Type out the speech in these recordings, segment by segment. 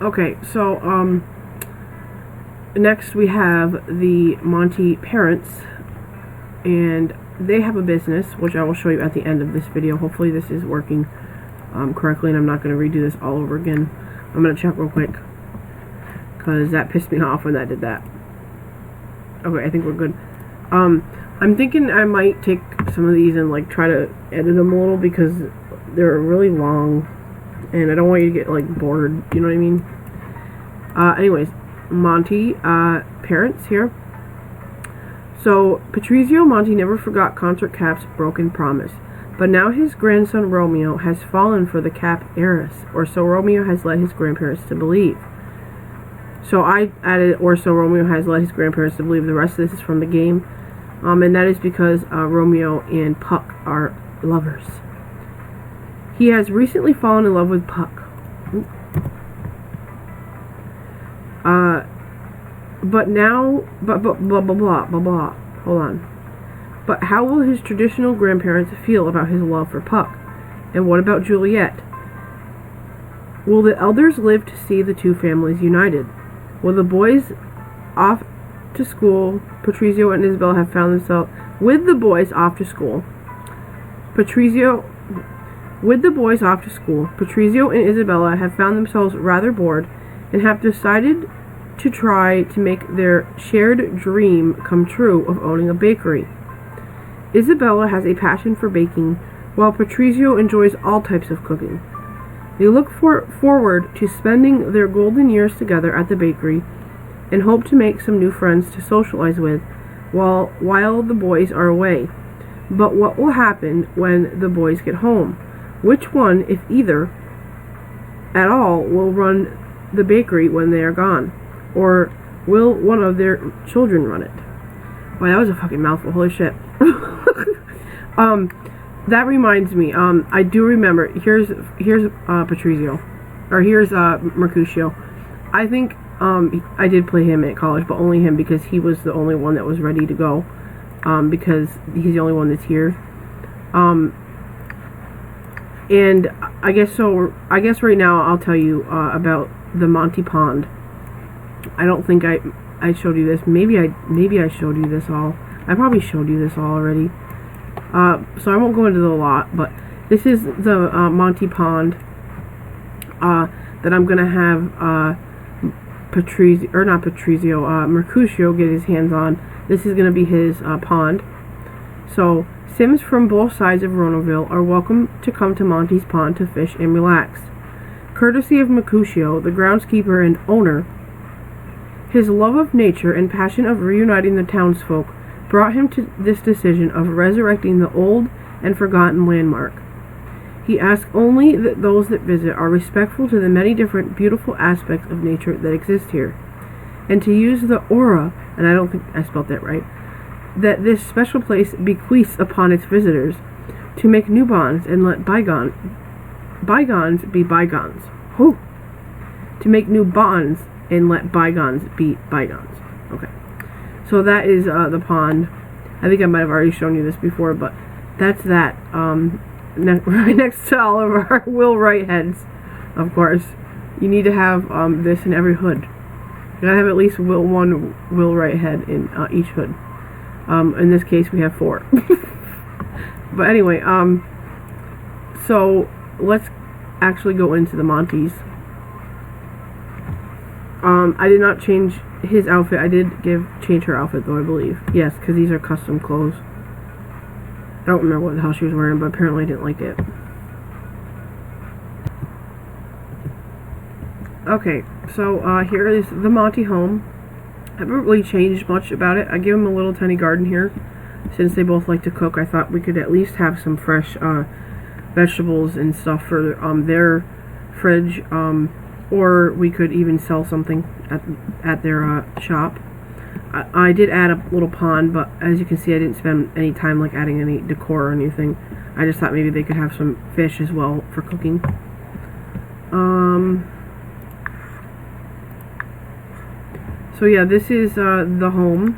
Okay, so, next we have the Monty parents, and they have a business, which I will show you at the end of this video. Hopefully this is working correctly, and I'm not going to redo this all over again. I'm going to check real quick, because that pissed me off when that did that. Okay, I think we're good. I'm thinking I might take some of these and, like, try to edit them a little, because they're really long, and I don't want you to get, like, bored, you know what I mean? Anyways, Monty, parents here. So, Patrizio Monty never forgot Concert Cap's broken promise, but now his grandson Romeo has fallen for the Cap heiress, or so Romeo has led his grandparents to believe. So I added, or so Romeo has led his grandparents to believe. The rest of this is from the game, and that is because Romeo and Puck are lovers. He has recently fallen in love with Puck. But now, blah blah blah blah blah. Hold on. But how will his traditional grandparents feel about his love for Puck? And what about Juliet? Will the elders live to see the two families united? Will the boys off to school? Patrizio and Isabella have found themselves with the boys off to school. Patrizio and Isabella have found themselves rather bored and have decided to try to make their shared dream come true of owning a bakery. Isabella has a passion for baking, while Patrizio enjoys all types of cooking. They look forward to spending their golden years together at the bakery and hope to make some new friends to socialize with while the boys are away. But what will happen when the boys get home? Which one, if either at all, will run the bakery when they are gone? Or will one of their children run it? Wow, that was a fucking mouthful. Holy shit. That reminds me, I do remember, here's Patrizio, or here's Mercutio. I think I did play him at college, but only him, because he was the only one that was ready to go, because he's the only one that's here. And I guess right now I'll tell you about the Monty Pond. I don't think I showed you this. Maybe I showed you this all. I probably showed you this all already. So I won't go into the lot, but this is the Monty Pond that I'm gonna have Mercutio get his hands on. This is gonna be his pond. So Sims from both sides of Veronaville are welcome to come to Monty's pond to fish and relax. Courtesy of Mercutio, the groundskeeper and owner, his love of nature and passion of reuniting the townsfolk brought him to this decision of resurrecting the old and forgotten landmark. He asks only that those that visit are respectful to the many different beautiful aspects of nature that exist here, and to use the aura, and I don't think I spelled that right, that this special place bequeaths upon its visitors, to make new bonds and let bygones be bygones. Whew. To make new bonds and let bygones be bygones. Okay. So that is the pond. I think I might have already shown you this before, but that's that. Right next to all of our Will Wright heads, of course. You need to have this in every hood. You gotta have at least one Will Wright head in each hood. In this case, we have 4. But anyway, so let's actually go into the Monties. I did not change his outfit. I did change her outfit, though, I believe. Yes, because these are custom clothes. I don't remember what the hell she was wearing, but apparently I didn't like it. Okay, so here is the Monty home. I haven't really changed much about it. I give them a little tiny garden here. Since they both like to cook, I thought we could at least have some fresh vegetables and stuff for their fridge. Or we could even sell something at their shop. I did add a little pond, but as you can see, I didn't spend any time like adding any decor or anything. I just thought maybe they could have some fish as well for cooking. So yeah, this is the home.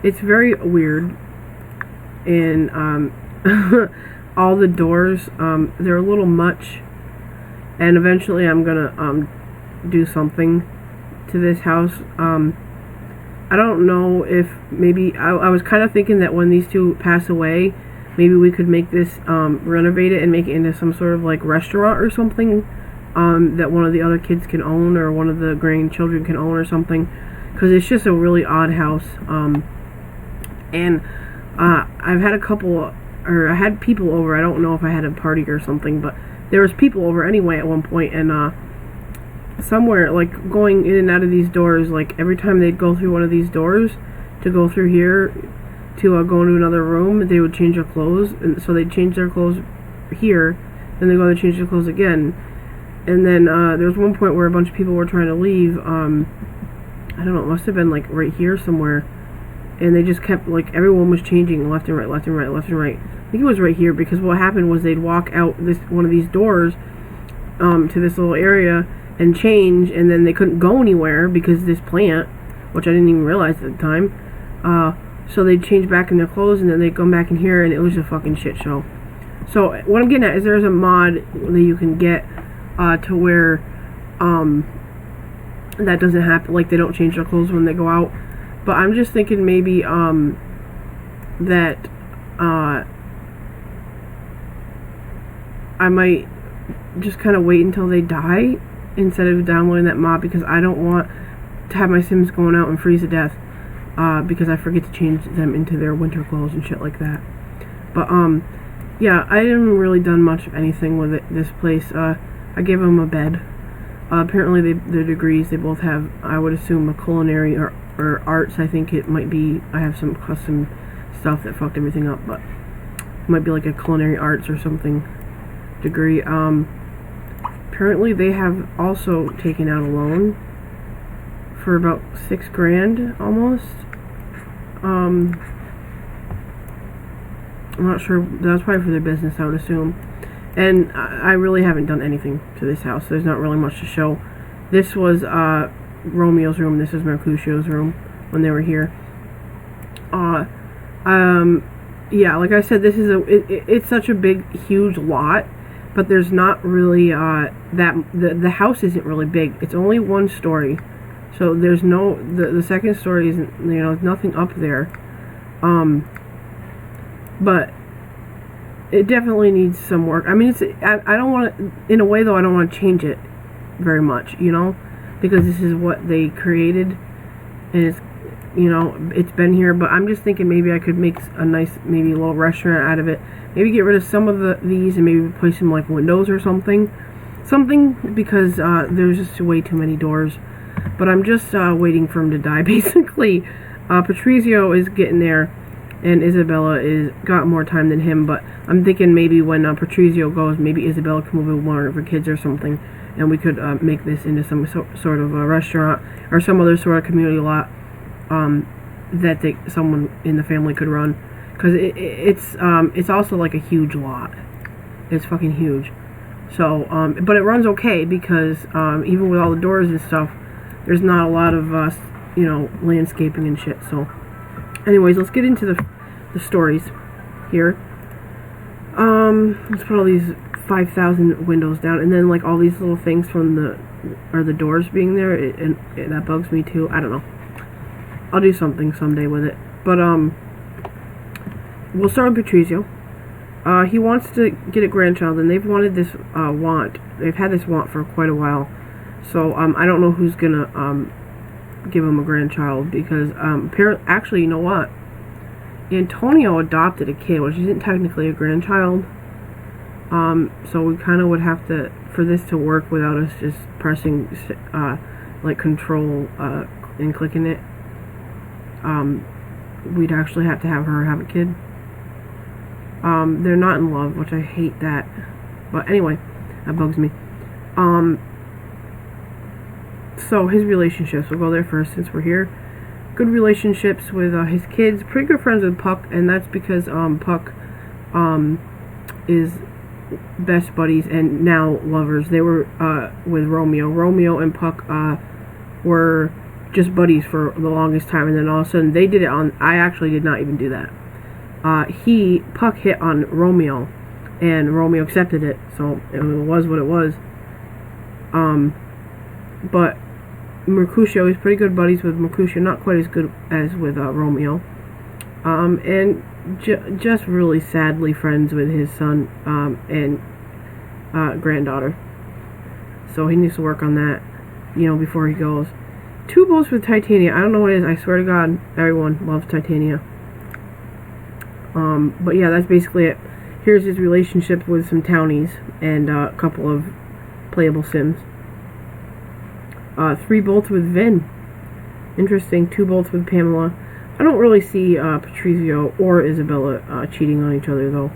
It's very weird, and all the doors, they're a little much. And eventually I'm gonna do something to this house. I don't know if maybe I was kind of thinking that when these two pass away, maybe we could make this renovate it and make it into some sort of like restaurant or something that one of the other kids can own, or one of the grandchildren can own or something, because it's just a really odd house. And I've had I had people over. I don't know if I had a party or something, but there was people over anyway at one point, and somewhere, like, going in and out of these doors, like, every time they'd go through one of these doors to go through here to go into another room, they would change their clothes, and so they'd change their clothes here, then they'd go and change their clothes again. And then there was one point where a bunch of people were trying to leave. I don't know, it must have been like right here somewhere, and they just kept, like, everyone was changing left and right, left and right, left and right. I think it was right here, because what happened was they'd walk out one of these doors to this little area and change, and then they couldn't go anywhere because this plant, which I didn't even realize at the time, so they'd change back in their clothes, and then they'd come back in here, and it was a fucking shit show. So what I'm getting at is there's a mod that you can get to where that doesn't happen, like, they don't change their clothes when they go out. But I'm just thinking maybe that I might just kind of wait until they die instead of downloading that mod, because I don't want to have my Sims going out and freeze to death because I forget to change them into their winter clothes and shit like that. But yeah, I haven't really done much of anything with this place. I gave them a bed. Apparently their degrees, they both have, I would assume, a culinary or arts. I think it might be, I have some custom stuff that fucked everything up, but it might be like a culinary arts or something degree. Apparently they have also taken out a loan for about $6,000 almost. I'm not sure, that's probably for their business, I would assume. And I really haven't done anything to this house. There's not really much to show. This was Romeo's room. This is Mercutio's room when they were here. Yeah, like I said, this is it's such a big, huge lot, but there's not really the house isn't really big. It's only one story, so there's no the second story isn't, you know, nothing up there. But it definitely needs some work. I mean, I don't want to, in a way though, I don't want to change it very much, you know, because this is what they created, and it's, you know, it's been here. But I'm just thinking maybe I could make a nice, maybe a little restaurant out of it. Maybe get rid of some of these and maybe replace them like windows or something, because there's just way too many doors. But I'm just waiting for him to die, basically. Patrizio is getting there, and Isabella got more time than him, but I'm thinking maybe when Patrizio goes, maybe Isabella can move with one of her kids or something, and we could make this into some sort of a restaurant or some other sort of community lot that someone in the family could run, because it's also like a huge lot. It's fucking huge. So, but it runs okay because even with all the doors and stuff, there's not a lot of you know, landscaping and shit. So, anyways, let's get into the stories here. Let's put all these 5,000 windows down, and then like all these little things from the doors being there, and that bugs me too. I don't know. I'll do something someday with it. But we'll start with Patrizio. He wants to get a grandchild, and they've wanted this want. They've had this want for quite a while. So I don't know who's gonna give him a grandchild, because actually, you know what? Antonio adopted a kid, which isn't technically a grandchild. So we kind of would have to, for this to work without us just pressing like control and clicking it, we'd actually have to have her have a kid. They're not in love, which I hate that. But anyway, that bugs me. So his relationships, we'll go there first since we're here. Good relationships with his kids. Pretty good friends with Puck, and that's because Puck is best buddies and now lovers. They were with Romeo. Romeo and Puck were just buddies for the longest time, and then all of a sudden they did it on. I actually did not even do that. Puck hit on Romeo, and Romeo accepted it, so it was what it was. but Mercutio is pretty good buddies with Mercutio, not quite as good as with Romeo. And just really sadly friends with his son and granddaughter. So he needs to work on that, before he goes. 2 bolts with Titania. I don't know what it is. I swear to God, everyone loves Titania. But yeah, that's basically it. Here's his relationship with some townies and a couple of playable sims. 3 bolts with Vin. Interesting. 2 bolts with Pamela. I don't really see Patrizio or Isabella cheating on each other though.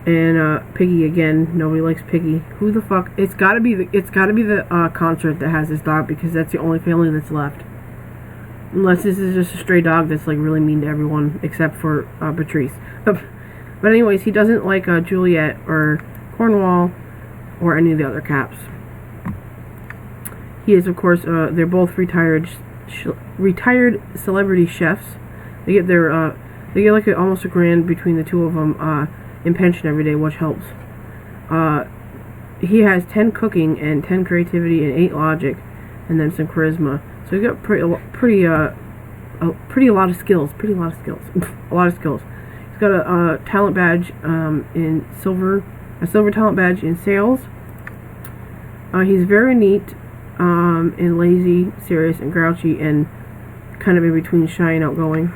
And Piggy again. Nobody likes Piggy. Who the fuck? It's gotta be the concert that has this dog, because that's the only family that's left. Unless this is just a stray dog that's like really mean to everyone except for Patrice. But anyways, he doesn't like Juliet or Cornwall or any of the other caps. He is, of course, they're both retired celebrity chefs. They get like almost a grand between the two of them in pension every day, which helps. He has 10 cooking and 10 creativity and 8 logic, and then some charisma. So he got pretty a lot of skills. A lot of skills. He's got a talent badge in silver, a silver talent badge in sales. He's very neat. And lazy, serious, and grouchy, and kind of in between shy and outgoing.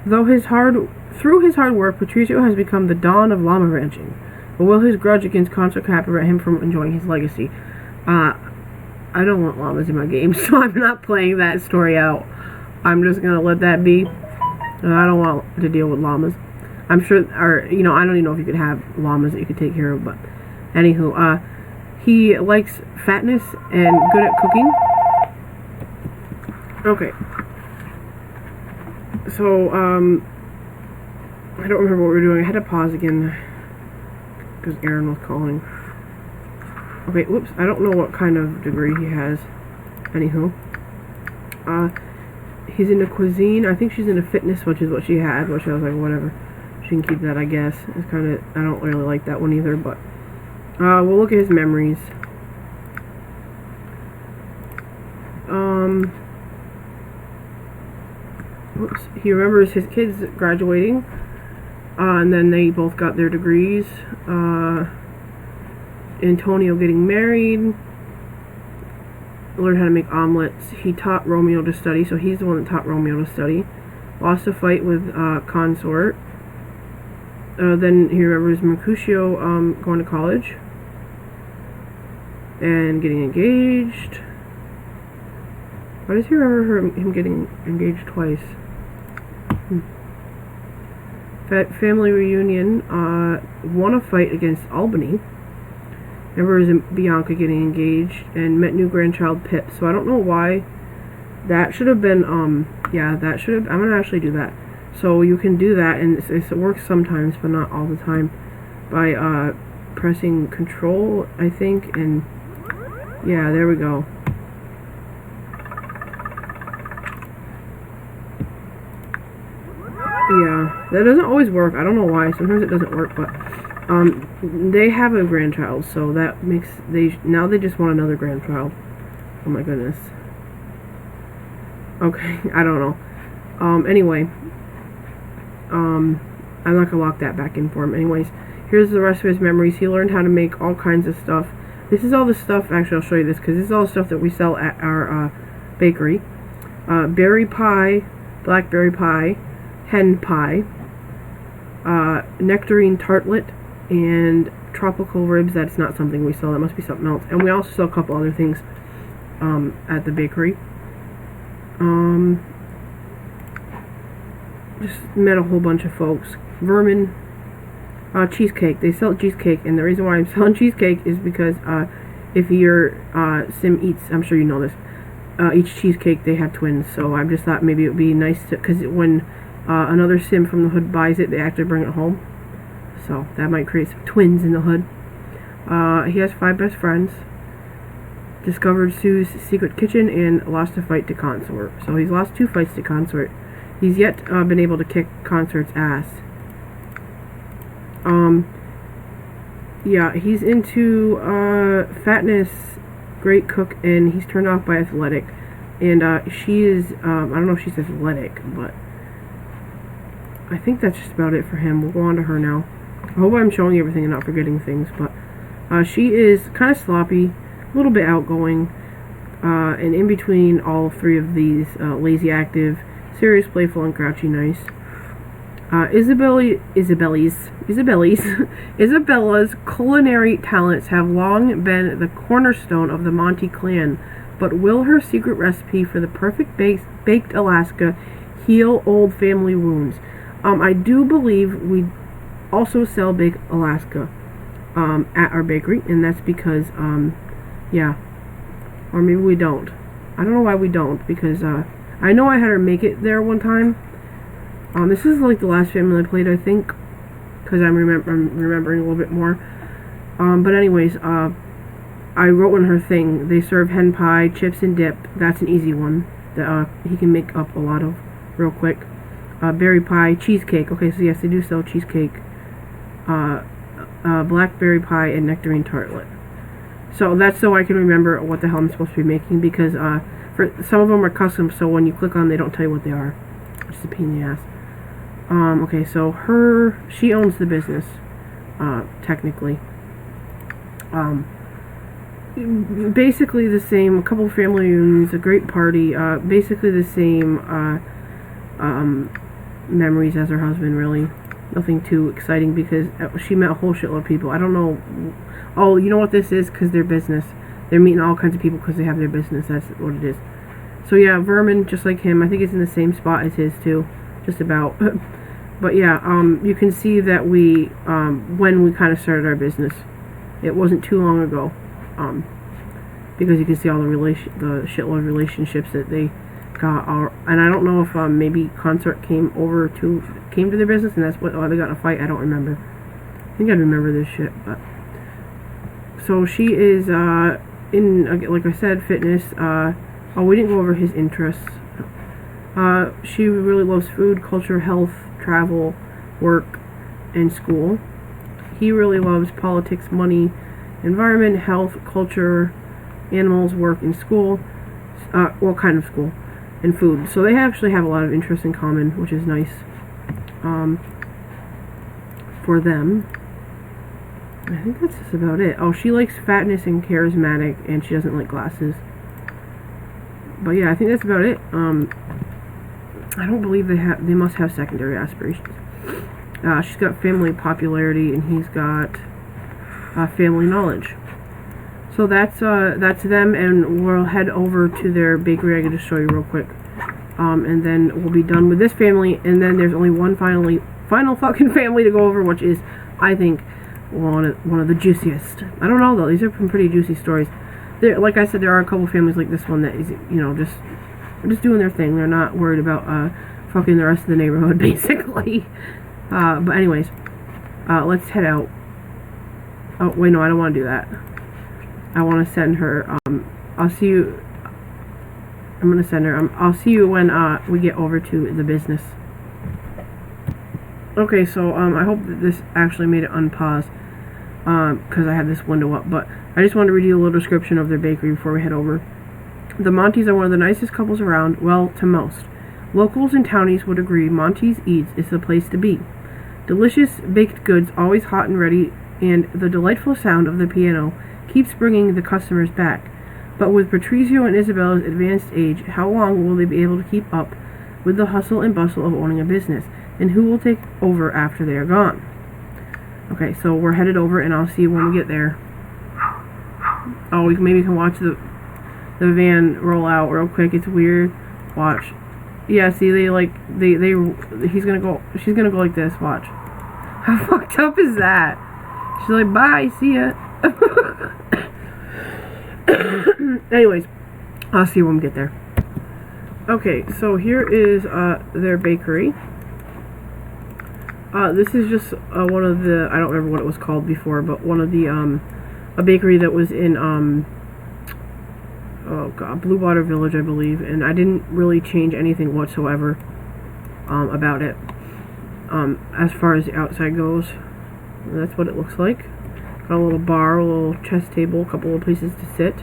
Through his hard work, Patrizio has become the Don of llama ranching. But will his grudge against concert cap prevent him from enjoying his legacy? I don't want llamas in my game, so I'm not playing that story out. I'm just gonna let that be. I don't want to deal with llamas. I'm sure, or I don't even know if you could have llamas that you could take care of, but anywho, he likes fatness and good at cooking. Okay. So, I don't remember what we were doing. I had to pause again because Aaron was calling. Okay, whoops. I don't know what kind of degree he has. Anywho. He's into cuisine. I think she's into fitness, which is what she had, which I was like, whatever. She can keep that, I guess. It's kind of, I don't really like that one either, but we'll look at his memories. Whoops. He remembers his kids graduating, and then they both got their degrees. Antonio getting married, learned how to make omelets. He taught Romeo to study, so he's the one that taught Romeo to study. Lost a fight with Consort. Then he remembers Mercutio going to college and getting engaged. Why does he remember him getting engaged twice? Family reunion. Won a fight against Albany. Remembers Bianca getting engaged and met new grandchild Pip. So I don't know why. That should have been, yeah, that should have, I'm going to actually do that. So you can do that, and it works sometimes, but not all the time, by pressing Control, I think, and yeah, there we go. Yeah, that doesn't always work. I don't know why. Sometimes it doesn't work, but they have a grandchild, so that makes now they just want another grandchild. Oh my goodness. Okay, I don't know. Anyway, I'm not gonna lock that back in for him. Anyways, here's the rest of his memories. He learned how to make all kinds of stuff. This is all the stuff. Actually, I'll show you this because this is all the stuff that we sell at our bakery. Berry pie, blackberry pie, hen pie, nectarine tartlet, and tropical ribs. That's not something we sell. That must be something else. And we also sell a couple other things at the bakery. Just met a whole bunch of folks. Vermin, cheesecake. They sell cheesecake, and the reason why I'm selling cheesecake is because if your sim eats, I'm sure you know this, each cheesecake, they have twins. So I just thought maybe it would be nice to, because when another sim from the hood buys it, they actually bring it home. So that might create some twins in the hood. He has 5 best friends. Discovered Sue's secret kitchen and lost a fight to Consort. So he's lost 2 fights to Consort. He's yet been able to kick Consort's ass. Yeah, he's into fatness great cook, and he's turned off by athletic. And she is, I don't know if she's athletic, but I think that's just about it for him. We'll go on to her now. I hope I'm showing you everything and not forgetting things, but she is kind of sloppy, a little bit outgoing, and in between all three of these, lazy, active, serious, playful, and grouchy nice. Isabella's culinary talents have long been the cornerstone of the Monty clan, but will her secret recipe for the perfect baked Alaska heal old family wounds? I do believe we also sell baked Alaska at our bakery, and that's because, yeah, or maybe we don't. I don't know why we don't, because I know I had her make it there one time. This is like the last family I played, I think, because I'm remembering a little bit more. But anyways, I wrote on her thing, they serve hen pie, chips and dip. That's an easy one that he can make up a lot of real quick. Berry pie, cheesecake. Okay, so yes, they do sell cheesecake. Blackberry pie and nectarine tartlet. So that's so I can remember what the hell I'm supposed to be making, because for some of them are custom, so when you click on them, they don't tell you what they are. Which is a pain in the ass. Okay, so she owns the business, technically. Basically the same, a couple family reunions, a great party, basically the same, memories as her husband, really. Nothing too exciting, because she met a whole shitload of people. I don't know, oh, you know what this is? Because their business. They're meeting all kinds of people because they have their business, that's what it is. So yeah, Vermin, just like him, I think it's in the same spot as his too, just about. But yeah, you can see that we, when we kind of started our business, it wasn't too long ago, because you can see all the shitload of relationships that they got. And I don't know if maybe Consort came to their business, and that's what they got in a fight. I don't remember. I think I remember this shit. But so she is in, like I said, fitness. Oh, we didn't go over his interests. She really loves food, culture, health, travel, work, and school. He really loves politics, money, environment, health, culture, animals, work, and school. What kind of school? And food. So they actually have a lot of interests in common, which is nice for them. I think that's just about it. Oh, she likes fatness and charismatic, and she doesn't like glasses. But yeah, I think that's about it. I don't believe they must have secondary aspirations. She's got family popularity, and he's got family knowledge. So that's them, and we'll head over to their bakery. I gotta show you real quick, and then we'll be done with this family. And then there's only one final fucking family to go over, which is, I think, one of the juiciest. I don't know though; these are some pretty juicy stories. Like I said, there are a couple families like this one that is, just doing their thing. They're not worried about fucking the rest of the neighborhood, basically. But anyways, let's head out. Oh wait, no, I don't want to do that. I want to send her. I'll see you. I'm gonna send her. I'll see you when we get over to the business. Okay, so I hope that this actually made it unpause, because I have this window up. But I just wanted to read you a little description of their bakery before we head over. The Montys are one of the nicest couples around. Well, to most locals and townies would agree, Monty's Eats is the place to be. Delicious baked goods, always hot and ready, and the delightful sound of the piano keeps bringing the customers back. But with Patrizio and Isabella's advanced age, how long will they be able to keep up with the hustle and bustle of owning a business? And who will take over after they are gone? Okay, so we're headed over, and I'll see you when we get there. Oh, maybe you can watch the van roll out real quick. It's weird. Watch. Yeah, see, she's gonna go like this. Watch. How fucked up is that? She's like, bye, see ya. Anyways, I'll see you when we get there. Okay, so here is their bakery. This is just one of the, I don't remember what it was called before, but one of the a bakery that was in oh god, Blue Water Village, I believe, and I didn't really change anything whatsoever about it. As far as the outside goes, that's what it looks like. Got a little bar, a little chess table, a couple of places to sit.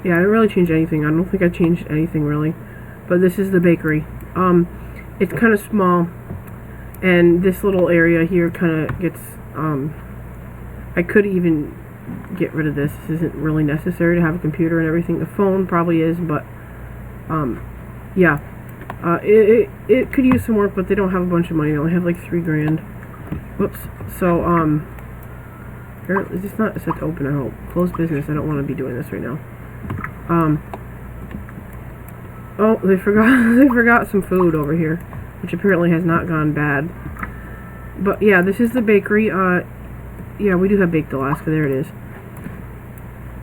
Yeah, I didn't really change anything. I don't think I changed anything really. But this is the bakery. It's kind of small, and this little area here kind of gets, I could even get rid of this. This isn't really necessary to have a computer and everything. The phone probably is, but, yeah. It could use some work, but they don't have a bunch of money. They only have like $3 grand. Whoops. So, it's not set to open, I hope. Closed business. I don't want to be doing this right now. Oh, they forgot some food over here, which apparently has not gone bad. But yeah, this is the bakery. Yeah, we do have Baked Alaska. There it is.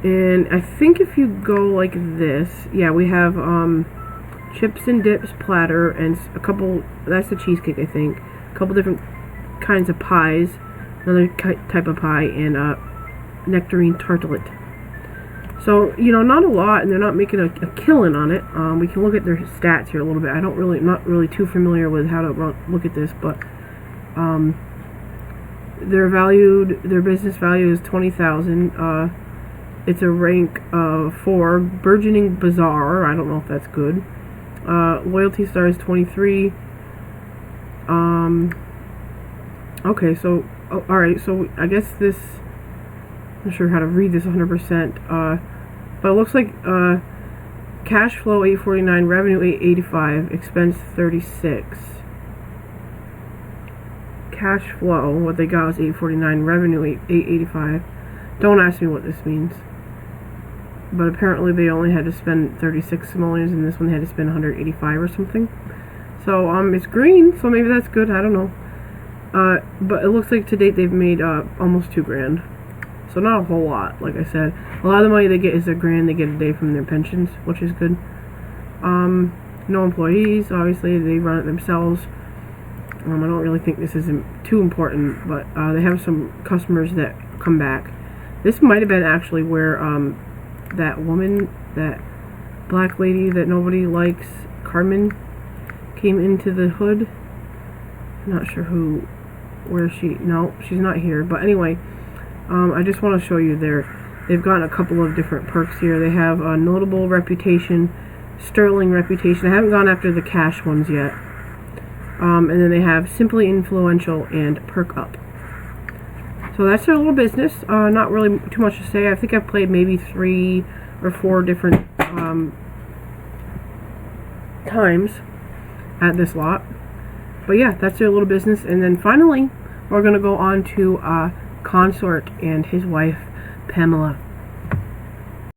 And I think if you go like this, yeah, we have chips and dips platter and a couple. That's the cheesecake, I think. A couple different kinds of pies, another type of pie, and nectarine tartlet. So, you know, not a lot, and they're not making a killing on it. We can look at their stats here a little bit. Not really too familiar with how to look at this, but their business value is $20,000. It's a rank of 4, burgeoning bazaar. I don't know if that's good. Loyalty star is 23. Okay, so all right. So I guess this. I'm not sure how to read this 100%. But it looks like cash flow 849, revenue 885, expense 36. Cash flow, what they got was 849, revenue 885. Don't ask me what this means. But apparently they only had to spend 36 simoleons, and this one had to spend 185 or something. So it's green, so maybe that's good. I don't know. But it looks like to date they've made almost $2 grand. So not a whole lot, like I said. A lot of the money they get is $1 grand they get a day from their pensions, which is good. No employees, obviously, they run it themselves. I don't really think this is too important, but they have some customers that come back. This might have been actually where that woman, that black lady that nobody likes, Carmen, came into the hood. I'm not sure no, she's not here, but anyway. I just want to show you they've got a couple of different perks here. They have a notable reputation, sterling reputation. I haven't gone after the cash ones yet. And then they have simply influential and perk up. So that's their little business. Not really too much to say. I think I've played maybe 3 or 4 different times at this lot. But yeah, that's their little business. And then finally, we're going to go on to Consort and his wife, Pamela.